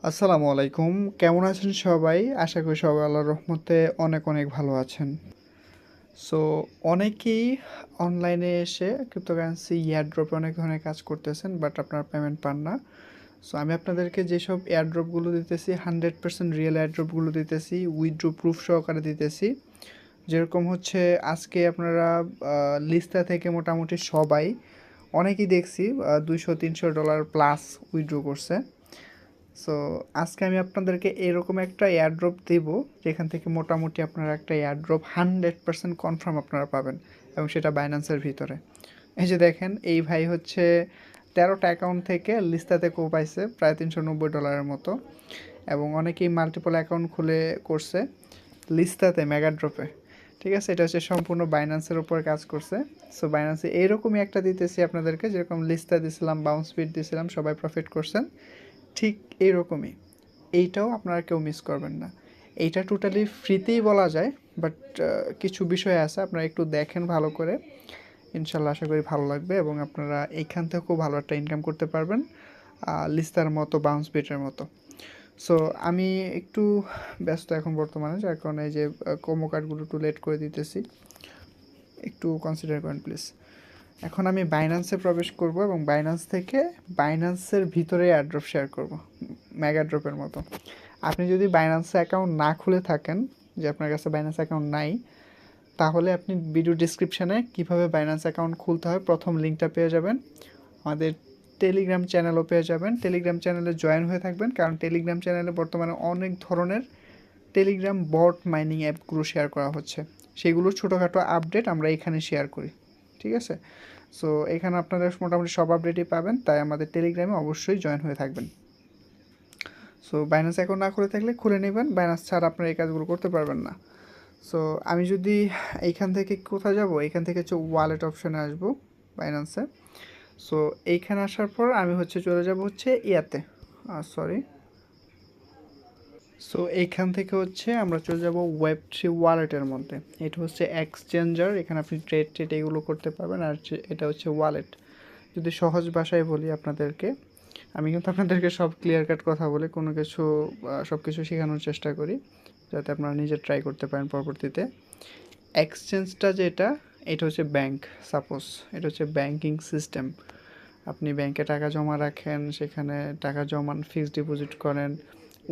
আসসালামু আলাইকুম। কেমন আছেন সবাই? আশা করি সবাই আল্লাহর রহমতে অনেক অনেক ভালো আছেন। সো অনেকেই অনলাইনে এসে ক্রিপ্টোকারেন্সি এয়ারড্রপে অনেক ধরনের কাজ করতেছেন, বাট আপনারা পেমেন্ট পান না। সো আমি আপনাদেরকে যেসব এয়ারড্রপগুলো দিতেছি 100% রিয়েল এয়ারড্রপগুলো দিতেছি, উইথড্র প্রুফ সহকারে দিতেছি। যেরকম হচ্ছে আজকে আপনারা লিস্টা থেকে মোটামুটি সবাই অনেকেই দেখছি $200-300 প্লাস উইথড্র করছে। সো আজকে আমি আপনাদেরকে এরকম একটা এয়ারড্রপ দেব, যেখান থেকে মোটামুটি আপনারা একটা এয়ারড্রপ 100% কনফার্ম আপনারা পাবেন, এবং সেটা বাইন্যান্সের ভিতরে। এই যে দেখেন, এই ভাই হচ্ছে 13টা অ্যাকাউন্ট থেকে লিস্তাতে পাইছে প্রায় $390 মতো, এবং অনেকেই মাল্টিপল অ্যাকাউন্ট খুলে করছে লিস্তাতে মেগাড্রপে। ঠিক আছে, এটা হচ্ছে সম্পূর্ণ বাইন্যান্সের উপর কাজ করছে। সো বাইন্যান্সে এইরকমই একটা দিতেছি আপনাদেরকে, যেরকম লিস্তা দিছিলাম, বাউন্স স্পিড দিছিলাম, সবাই প্রফিট করছেন, ঠিক এইরকমই এইটাও আপনারা কেউ মিস করবেন না। এইটা টোটালি ফ্রিতেই বলা যায়, বাট কিছু বিষয় আছে, আপনারা একটু দেখেন ভালো করে, ইনশাল্লাহ আশা করি ভালো লাগবে, এবং আপনারা এইখান থেকেও ভালো একটা ইনকাম করতে পারবেন লিস্তার মতো, বাউন্স বিটের মতো। সো আমি একটু ব্যস্ত এখন বর্তমানে, যার কারণে এই যে কোমো কার্ডগুলো একটু লেট করে দিতেছি, একটু কনসিডার করেন প্লিজ। এখন আমি বাইন্যান্সে প্রবেশ করব, এবং বাইন্যান্স থেকে বাইন্যান্সের ভিতরে এয়ারড্রপ শেয়ার করব, মেগা ড্রপের মতো। আপনি যদি বাইন্যান্সে অ্যাকাউন্ট না খুলে থাকেন, যে আপনার কাছে বাইন্যান্স অ্যাকাউন্ট নাই, তাহলে আপনি ভিডিও ডিসক্রিপশানে কীভাবে বাইন্যান্স অ্যাকাউন্ট খুলতে হয় প্রথম লিঙ্কটা পেয়ে যাবেন। আমাদের টেলিগ্রাম চ্যানেলও পেয়ে যাবেন, টেলিগ্রাম চ্যানেলে জয়েন হয়ে থাকবেন, কারণ টেলিগ্রাম চ্যানেলে বর্তমানে অনেক ধরনের টেলিগ্রাম বট মাইনিং অ্যাপগুলো শেয়ার করা হচ্ছে, সেগুলোর ছোটোখাটো আপডেট আমরা এখানে শেয়ার করি। ঠিক আছে, সো এখানে আপনারা মোটামুটি সব আপডেটই পাবেন, তাই আমাদের টেলিগ্রামে অবশ্যই জয়েন হয়ে থাকবেন। সো বাইন্যান্স অ্যাকাউন্ট না খুলে থাকলে খুলে নেবেন, বাইন্যান্স ছাড়া আপনারা এই কাজগুলো করতে পারবেন না। সো আমি যদি এইখান থেকে কোথায় যাব, এইখান থেকে হচ্ছে ওয়ালেট অপশানে আসবো বাইন্যান্সে। সো এইখানে আসার পর আমি হচ্ছে চলে যাব হচ্ছে ইয়াতে, সরি, সো এইখান থেকে হচ্ছে আমরা চলে যাব ওয়েব3 ওয়ালেটের মধ্যে। এটা হচ্ছে এক্সচেঞ্জার, এখানে আপনি ট্রেড এগুলো করতে পারবেন, আর এটা হচ্ছে ওয়ালেট। যদি সহজ ভাষায় বলি আপনাদেরকে, আমি কিন্তু আপনাদেরকে সব ক্লিয়ার কাট কথা বলে কোনো কিছু সব কিছু শেখানোর চেষ্টা করি, যাতে আপনারা নিজে ট্রাই করতে পারেন পরবর্তীতে। এক্সচেঞ্জটা যেটা, এটা হচ্ছে ব্যাংক, সাপোজ এটা হচ্ছে ব্যাংকিং সিস্টেম। আপনি ব্যাংকে টাকা জমা রাখেন, সেখানে টাকা জমান, ফিক্সড ডিপোজিট করেন,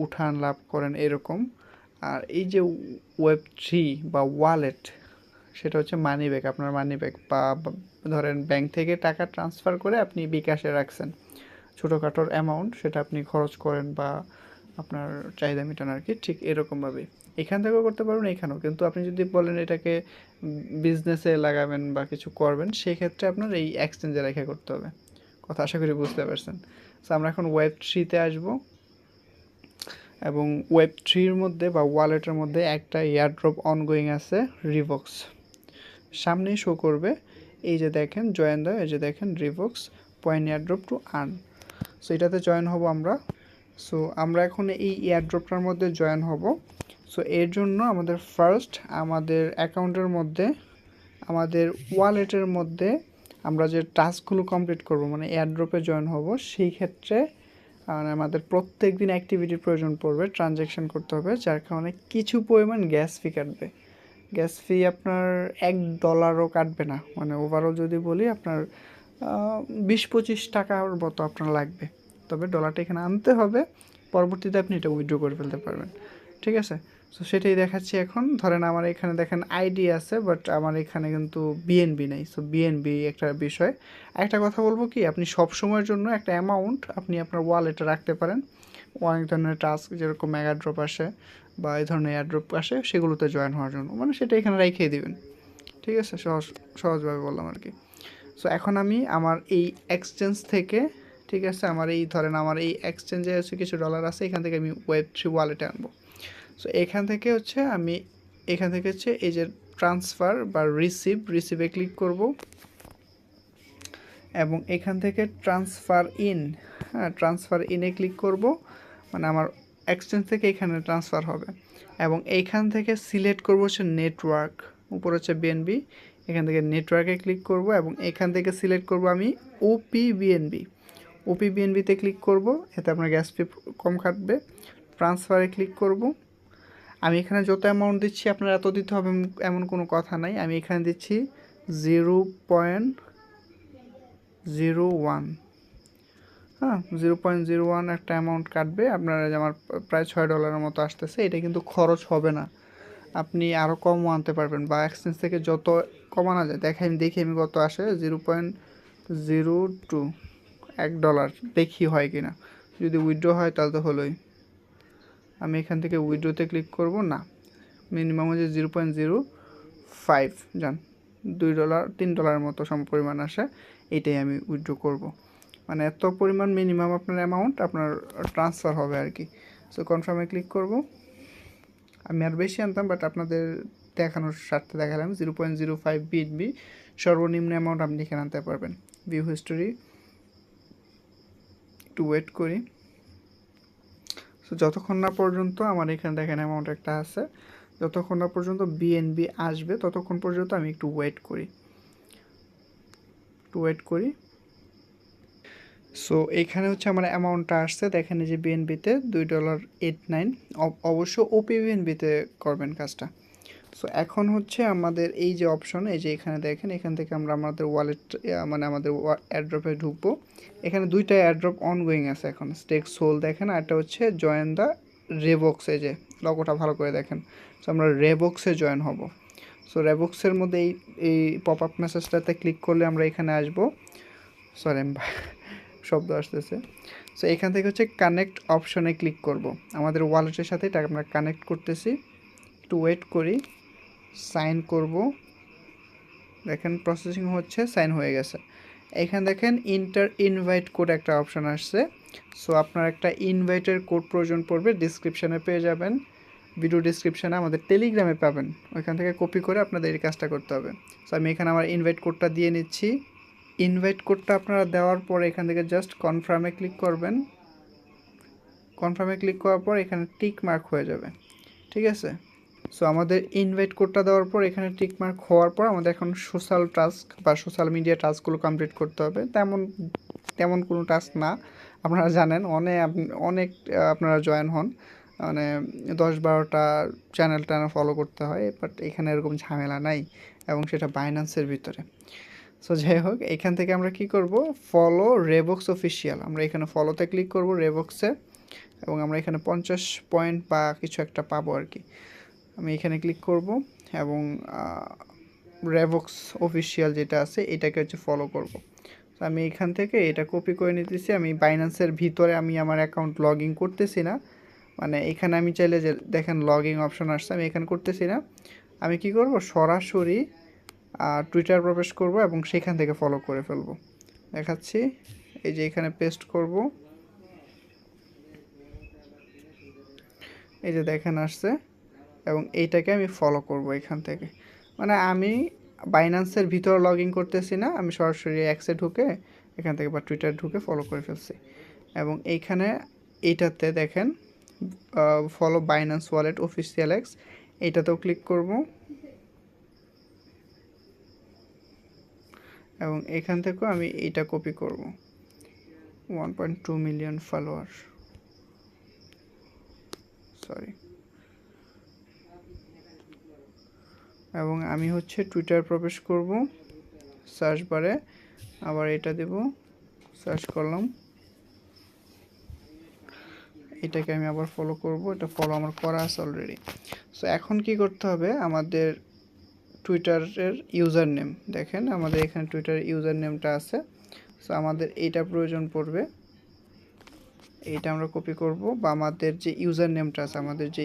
উঠান, লাভ করেন, এরকম। আর এই যে ওয়েব3 বা ওয়ালেট, সেটা হচ্ছে মানি ব্যাগ, আপনার মানি ব্যাগ, বা ধরেন ব্যাংক থেকে টাকা ট্রান্সফার করে আপনি বিকাশে রাখছেন ছোটোখাটোর অ্যামাউন্ট, সেটা আপনি খরচ করেন বা আপনার চাহিদা মেটান আর কি, ঠিক এরকমভাবেই এখান থেকেও করতে পারবেন, এখানেও। কিন্তু আপনি যদি বলেন এটাকে বিজনেসে লাগাবেন বা কিছু করবেন, সেক্ষেত্রে আপনার এই এক্সচেঞ্জে রেখে করতে হবে। কথা আশা করি বুঝতে পারছেন। সো আমরা এখন ওয়েব3তে আসবো, এবং ওয়েব3-র মধ্যে বা ওয়ালেটের মধ্যে একটা এয়ারড্রপ অনগোয়িং আছে, রিভক্স, সামনেই শো করবে। এই যে দেখেন জয়েন দেয়, এই যে দেখেন Revox point airdrop to earn. So এটাতে জয়েন হব আমরা। সো আমরা এখন এই এয়ারড্রপটার মধ্যে জয়েন হব। সো এর জন্য আমাদের ফার্স্ট আমাদের অ্যাকাউন্টের মধ্যে, আমাদের ওয়ালেটের মধ্যে আমরা যে টাস্কগুলো কমপ্লিট করব, মানে এয়ারড্রপে জয়েন হব, সেই ক্ষেত্রে আমাদের প্রত্যেক দিন অ্যাক্টিভিটির প্রয়োজন পড়বে, ট্রানজ্যাকশন করতে হবে, যার কারণে কিছু পরিমাণ গ্যাস ফি কাটবে। গ্যাস ফি আপনার $1ও কাটবে না, মানে ওভারঅল যদি বলি আপনার 20-25 টাকার মতো আপনার লাগবে। তবে ডলারটা এখানে আনতে হবে, পরবর্তীতে আপনি এটা উইথড্র করে ফেলতে পারবেন। ঠিক আছে, সো সেটাই দেখাচ্ছি এখন। ধরেন আমার এখানে দেখেন আইডি আছে, বাট আমার এখানে কিন্তু বিএনবি নেই। সো বিএনবি একটা বিষয়। একটা কথা বলবো কি, আপনি সব সময়ের জন্য একটা অ্যামাউন্ট আপনি আপনার ওয়ালেটে রাখতে পারেন। অনেক ধরনের টাস্ক, যেরকম মেগা ড্রপ আসে বা এই ধরনের এয়ারড্রপ আসে, সেগুলোতে জয়েন হওয়ার জন্য, মানে সেটা এখানে রেখেই দিবেন। ঠিক আছে, সহজভাবে বললাম আর কি। সো এখন আমি আমার এই এক্সচেঞ্জ থেকে, ঠিক আছে, আমার এই ধরেন আমার এই এক্সচেঞ্জে হচ্ছে কিছু ডলার আছে, এখান থেকে আমি ওয়েব3 ওয়ালেটে আনবো। সো এখান থেকে হচ্ছে আমি, এখান থেকে হচ্ছে এই যে ট্রান্সফার বা রিসিভে ক্লিক করব, এবং এখান থেকে ট্রান্সফার ইন, হ্যাঁ ট্রান্সফার ইনে ক্লিক করব, মানে আমার এক্সচেঞ্জ থেকে এখানে ট্রান্সফার হবে। এবং এইখান থেকে সিলেক্ট করব হচ্ছে নেটওয়ার্ক, উপর হচ্ছে বিএনবি, এখান থেকে নেটওয়ার্কে ক্লিক করব, এবং এখান থেকে সিলেক্ট করব আমি ওপি বিএনবি। ওপি বিএনবিতে ক্লিক করব, এতে আপনার গ্যাস ফি কম কাটবে। ট্রান্সফারে ক্লিক করব। আমি এখানে যত অ্যামাউন্ট দিচ্ছি আপনার এত দিতে হবে এমন কোনো কথা নাই। আমি এখানে দিচ্ছি 0.01, হ্যাঁ 0.01 একটা অ্যামাউন্ট কাটবে আপনার। আমার প্রায় $6 মতো আসতেছে। এটা কিন্তু খরচ হবে না, আপনি আরও কমও আনতে পারবেন, বা এক্সচেঞ্জ থেকে যত কমানো যায় দেখি আমি কত আসে। 0.02, $1 দেখি হয় কি না। যদি উইথড্র হয় তাহলে তো হলোই। আমি এখান থেকে উইথড্রোতে ক্লিক করব না, মিনিমাম হচ্ছে 0.05 যান, $2 $3 মতো পরিমাণ আসে, এইটাই আমি উইথড্র করব। মানে এত পরিমাণ মিনিমাম আপনার অ্যামাউন্ট আপনার ট্রান্সফার হবে আর কি। সো কনফার্মে ক্লিক করব। আমি আর বেশি আনতাম, বাট আপনাদের দেখানোর স্বার্থে দেখালাম। 0.05 বিএনবি সর্বনিম্ন অ্যামাউন্ট আপনি এখানে আনতে পারবেন। ভিউ হিস্টোরি, একটু ওয়েট করি। সো যতক্ষণ না পর্যন্ত আমার এখানে দেখেন অ্যামাউন্ট একটা আছে, যতক্ষণ না পর্যন্ত বিএনবি আসবে ততক্ষণ পর্যন্ত আমি একটু ওয়েট করি। সো এইখানে হচ্ছে আমার অ্যামাউন্টটা আসছে, দেখেন যে বিএনবিতে $2.89। অবশ্য ওপি বিএনবিতে করবেন কাজটা। সো এখন হচ্ছে আমাদের এই যে অপশন, এই যে এখানে দেখেন, এখান থেকে আমরা আমাদের ওয়ালেট মানে আমাদের অ্যাড্রপে ঢুকবো। এখানে দুইটা অ্যাড্রপ অনগোয়িং আছে এখন, স্টেক সোল দেখেন, আর একটা হচ্ছে জয়েন দ্য রেবক্স। এই যে লগোটা ভালো করে দেখেন। সো আমরা রেবক্সে জয়েন হব। সো রেবক্সের মধ্যে এই পপ আপ মেসেজটাতে ক্লিক করলে আমরা এখানে আসবো। সরি শব্দ আসতেছে। সো এখান থেকে হচ্ছে কানেক্ট অপশনে ক্লিক করব। আমাদের ওয়ালেটের সাথে এটা আমরা কানেক্ট করতেছি। একটু ওয়েট করি, সাইন করব। দেখেন প্রসেসিং হচ্ছে, সাইন হয়ে গেছে। এখানে দেখেন ইনভাইট কোড একটা অপশন আসছে। সো আপনার একটা ইনভাইটের কোড প্রয়োজন পড়বে, ডিসক্রিপশানে পেয়ে যাবেন, ভিডিও ডিসক্রিপশানে আমাদের টেলিগ্রামে পাবেন, ওইখান থেকে কপি করে আপনাদের এই কাজটা করতে হবে। সো আমি এখানে আমার ইনভাইট কোডটা দিয়ে নিচ্ছি। ইনভাইট কোডটা আপনারা দেওয়ার পর এখান থেকে জাস্ট কনফার্মে ক্লিক করবেন। কনফার্মে ক্লিক করার পর এখানে টিক মার্ক হয়ে যাবে, ঠিক আছে। সো আমাদের ইনভাইট কোডটা দেওয়ার পর এখানে টিক মার্ক হওয়ার পর আমাদের এখন সোশ্যাল টাস্ক বা সোশ্যাল মিডিয়া টাস্কগুলো কমপ্লিট করতে হবে। তেমন কোনো টাস্ক না, আপনারা জানেন অনেক আপনারা জয়েন হন, মানে 10-12টা চ্যানেল ফলো করতে হয়, বাট এখানে এরকম ঝামেলা নাই, এবং সেটা বাইন্যান্সের ভিতরে। সো যাই হোক, এখান থেকে আমরা কি করব, ফলো রেবক্স অফিসিয়াল, আমরা এখানে ফলোতে ক্লিক করব রেবক্সে, এবং আমরা এখানে 50 পয়েন্ট বা কিছু একটা পাবো আর কি। আমি এখানে ক্লিক করব এবং রেবক্স অফিসিয়াল যেটা আছে এটাকে হচ্ছে ফলো করব। তো আমি এখান থেকে এটা কপি করে নিতেছি। আমি বাইন্যান্সের ভিতরে আমি আমার অ্যাকাউন্ট লগ ইন করতেছি না, মানে এখানে আমি চাইলে যে দেখেন লগ ইন অপশন আসছে, আমি এখানে করতেছি না। আমি কি করব, সরাসরি টুইটার প্রবেশ করব এবং সেখান থেকে ফলো করে ফেলবো। দেখাচ্ছি, এই যে এখানে পেস্ট করব, এই যে দেখেন আসছে, এবং এইটাকে আমি ফলো করব এখান থেকে। মানে আমি বাইন্যান্সের ভিতরে লগ ইন করতেছি না, আমি সরাসরি অ্যাক্সে ঢুকে এখান থেকে বা টুইটার ঢুকে ফলো করে ফেলছি। এবং এইখানে এইটাতে দেখেন follow Binance wallet official X, এইটাতেও ক্লিক করব, এবং এখান থেকেও আমি এইটা কপি করব। 1.2 মিলিয়ন ফলোয়ার, সরি। এবং আমি হচ্ছে টুইটার প্রবেশ করব, সার্চ বারে আবার এটা দেব, সার্চ করলাম, এটাকে আমি আবার ফলো করব, এটা ফলো আমার করা আছে অলরেডি। সো এখন কি করতে হবে, আমাদের টুইটারের ইউজার নেম দেখেন, আমাদের এখানে টুইটারের ইউজার নেমটা আছে। সো আমাদের এইটা প্রয়োজন পড়বে, এইটা আমরা কপি করব, বা আমাদের যে ইউজার নেমটা আছে, আমাদের যে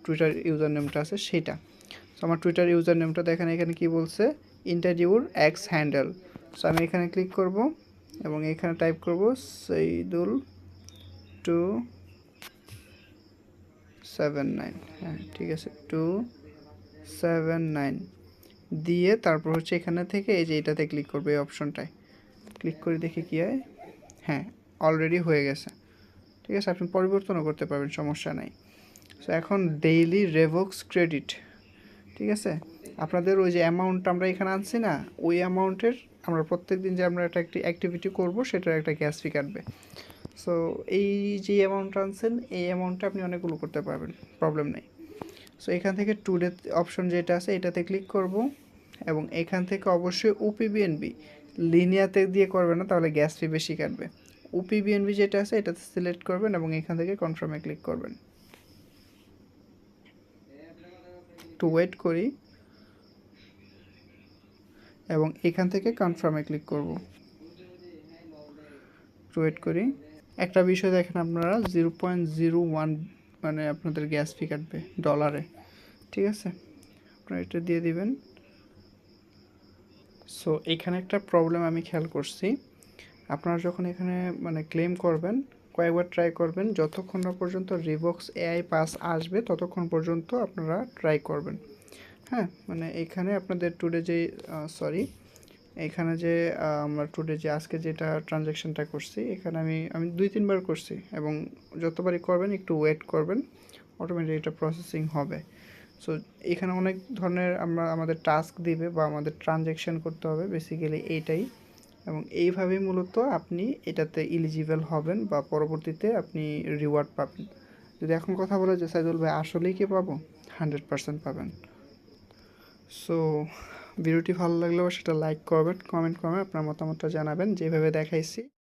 টুইটার ইউজার নেমটা আছে সেটা। সো আমার টুইটার ইউজার নেমটা দেখেন, এখানে কি বলছে, inter your x handle. So আমি এখানে ক্লিক করব এবং এখানে টাইপ করব Saidul279, হ্যাঁ ঠিক আছে, 279 দিয়ে তারপর হচ্ছে এখানে থেকে এই যে এটাতে ক্লিক করবে, এই অপশনটায় ক্লিক করে দেখি কী হয়। হ্যাঁ অলরেডি হয়ে গেছে, ঠিক আছে, আপনি পরিবর্তনও করতে পারবেন, সমস্যা নাই। সো এখন ডেইলি রেভক্স ক্রেডিট, ঠিক আছে, আপনাদের ওই যে অ্যামাউন্ট আমরা এখানে আনছি না, ওই অ্যামাউন্টের আমরা প্রত্যেকদিন যে আমরা একটা অ্যাক্টিভিটি করব সেটার একটা গ্যাস ফি কাটবে। সো এই যে অ্যামাউন্ট আনছেন এই অ্যামাউন্টটা আপনি অনেকগুলো করতে পারবেন, প্রবলেম নেই। সো এখান থেকে টুডে অপশন যেটা আছে এটাতে ক্লিক করব এবং এখান থেকে অবশ্যই ওপিবিএনবি লিনিয়াতে দিয়ে করবেন না, তাহলে গ্যাস ফি বেশি কাটবে। ওপিবিএনবি যেটা আছে এটাতে সিলেক্ট করবেন এবং এখান থেকে কনফার্মে ক্লিক করবেন। একটু ওয়েট করি এবং এখান থেকে কনফার্মে ক্লিক করব। একটু ওয়েট করি। একটা বিষয় দেখেন আপনারা 0.01 মানে আপনাদের গ্যাস ফি কাটবে ডলারে, ঠিক আছে, আপনারা এটা দিয়ে দিবেন। সো এখানে একটা প্রবলেম আমি খেয়াল করছি, আপনারা যখন এখানে মানে ক্লেম করবেন কয়েকবার ট্রাই করবেন, যতক্ষণ না পর্যন্ত রিভক্স এআই পাস আসবে ততক্ষণ পর্যন্ত আপনারা ট্রাই করবেন। হ্যাঁ, মানে এখানে আপনাদের টুডে যে এখানে যে আমরা টুডে যে আজকে যেটা ট্রানজ্যাকশানটা করছি এখানে আমি 2-3 বার করছি এবং যতবারই করবেন একটু ওয়েট করবেন, অটোমেটিক এটা প্রসেসিং হবে। সো এখানে অনেক ধরনের আমাদের টাস্ক দিবে বা আমাদের ট্রানজ্যাকশান করতে হবে, বেসিক্যালি এইটাই। এবং এইভাবেই মূলত আপনি এটাতে এলিজিবল হবেন বা পরবর্তীতে আপনি রিওয়ার্ড পাবেন। যদি এখন কথা বলে যে সাইদুল ভাই আসলেই কি পাবো, 100% পাবেন। সো ভিডিওটি ভালো লাগলেও সেটা লাইক করবেন, কমেন্ট করবেন, আপনার মতামতটা জানাবেন যেভাবে দেখাইছি।